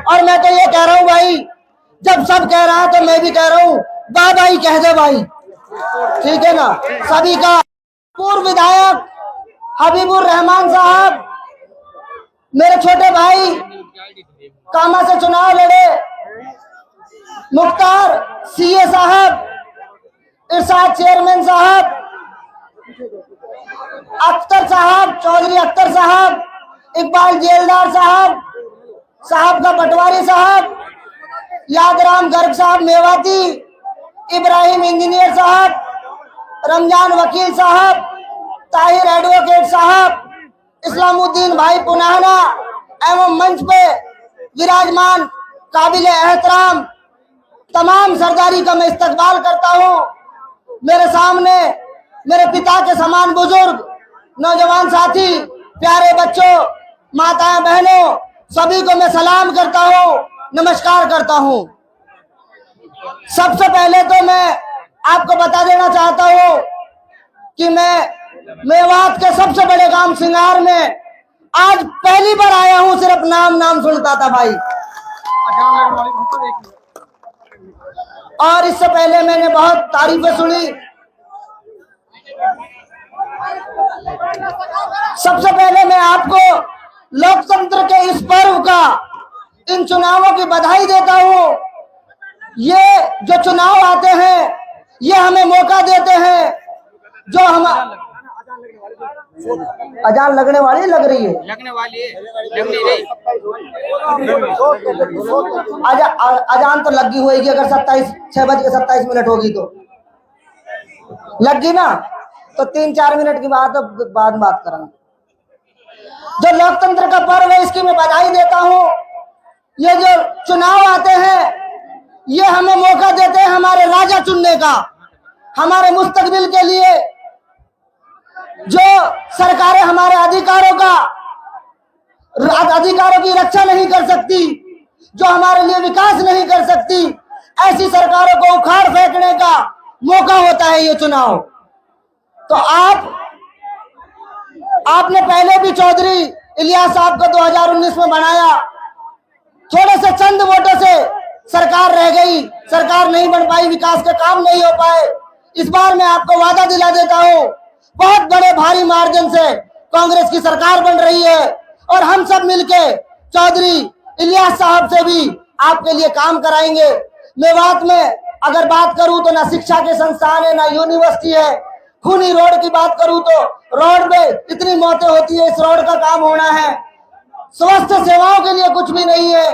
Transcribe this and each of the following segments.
और मैं तो ये कह रहा हूँ भाई, जब सब कह रहा है तो मैं भी कह रहा हूँ, बाबा ही कह दे भाई, ठीक है ना। सभी का पूर्व विधायक हबीबुर रहमान साहब, मेरे छोटे भाई कामा से चुनाव लड़े, मुख्तार सीए साहब, इरशाद चेयरमैन साहब, अख्तर साहब, चौधरी अख्तर साहब, इकबाल जेलदार साहब का पटवारी साहब, यादराम गर्ग साहब मेवाती, इब्राहिम इंजीनियर साहब, रमजान वकील साहब, ताहिर एडवोकेट साहब, इस्लामुद्दीन भाई पुनाहना एवं मंच पे विराजमान काबिल एहतराम तमाम सरदारी का मैं इस्तकबाल करता हूँ। मेरे सामने मेरे पिता के समान बुजुर्ग, नौजवान साथी, प्यारे बच्चों, माताएं, बहनों, सभी को मैं सलाम करता हूँ, नमस्कार करता हूँ। सबसे पहले तो मैं आपको बता देना चाहता हूँ कि मैं मेवात के सबसे बड़े गांव सिंगार में आज पहली बार आया हूँ। सिर्फ नाम सुनता था भाई, और इससे पहले मैंने बहुत तारीफें सुनी। सबसे पहले मैं आपको लोकतंत्र के इस पर्व का, इन चुनावों की बधाई देता हूँ। ये जो चुनाव आते हैं, ये हमें मौका देते हैं, जो हम अजान लगने वाली लग रही है, लगने वाली है, लग नहीं रही। अजान तो लगी होगी, अगर 6:27 होगी तो लग गई ना, तो 3-4 मिनट की बात बात करेंगे। जो लोकतंत्र का पर्व है, इसकी मैं बधाई देता हूँ। ये जो चुनाव आते हैं, ये हमें मौका देते हैं हमारे राजा चुनने का। हमारे मुस्तकबिल के लिए जो सरकारें हमारे अधिकारों की रक्षा नहीं कर सकती, जो हमारे लिए विकास नहीं कर सकती, ऐसी सरकारों को उखाड़ फेंकने का मौका होता है ये चुनाव। तो आपने पहले भी चौधरी इलियास साहब को 2019 में बनाया, थोड़े से चंद वोटों से सरकार रह गई, सरकार नहीं बन पाई, विकास के काम नहीं हो पाए। इस बार मैं आपको वादा दिला देता हूँ, बहुत बड़े भारी मार्जिन से कांग्रेस की सरकार बन रही है, और हम सब मिलके चौधरी इलियास साहब से भी आपके लिए काम कराएंगे। मेवात में अगर बात करूं तो ना शिक्षा के संस्थान है, ना यूनिवर्सिटी है। खूनी रोड की बात करूं तो रोड पे इतनी मौतें होती है, इस रोड का काम होना है। स्वास्थ्य सेवाओं के लिए कुछ भी नहीं है।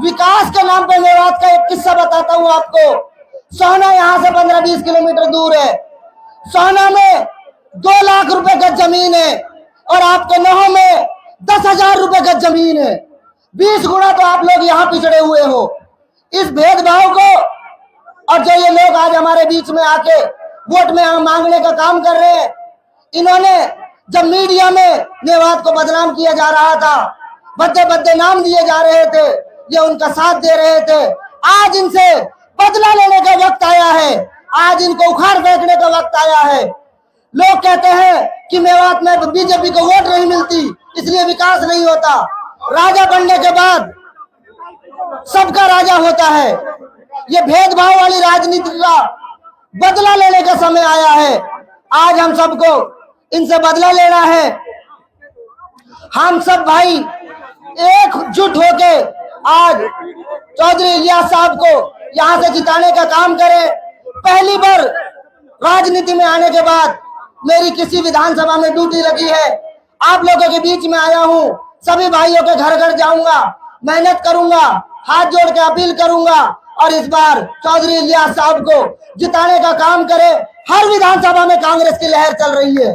विकास के नाम पे मेवात का एक किस्सा बताता हूँ आपको। सोहना यहाँ से 15-20 किलोमीटर दूर है। सोहना में 2 लाख रुपए गज जमीन है, और आपके नौह में 10,000 रुपए गज जमीन है। 20 गुना तो आप लोग यहाँ पिछड़े हुए हो। इस भेदभाव को, और जो ये लोग आज हमारे बीच में आके वोट में मांगने का काम कर रहे हैं, इन्होंने जब मीडिया में मेवात को बदनाम किया जा रहा था, बद्दे नाम दिए जा रहे थे, ये उनका साथ दे रहे थे। आज इनसे बदला लेने का वक्त आया है, आज इनको उखाड़ फेंकने का वक्त आया है। लोग कहते हैं कि मेवात में बीजेपी को वोट नहीं मिलती, इसलिए विकास नहीं होता। राजा बनने के बाद सबका राजा होता है। ये भेदभाव वाली राजनीति का बदला लेने का समय आया है। आज हम सबको इनसे बदला लेना है। हम सब भाई एकजुट होके आज चौधरी इलियास साहब को यहाँ से जिताने का काम करें। पहली बार राजनीति में आने के बाद मेरी किसी विधानसभा में ड्यूटी लगी है। आप लोगों के बीच में आया हूँ, सभी भाइयों के घर घर जाऊंगा, मेहनत करूंगा, हाथ जोड़ के अपील करूंगा, और इस बार चौधरी इलियास साहब को जिताने का काम करें। हर विधानसभा में कांग्रेस की लहर चल रही है।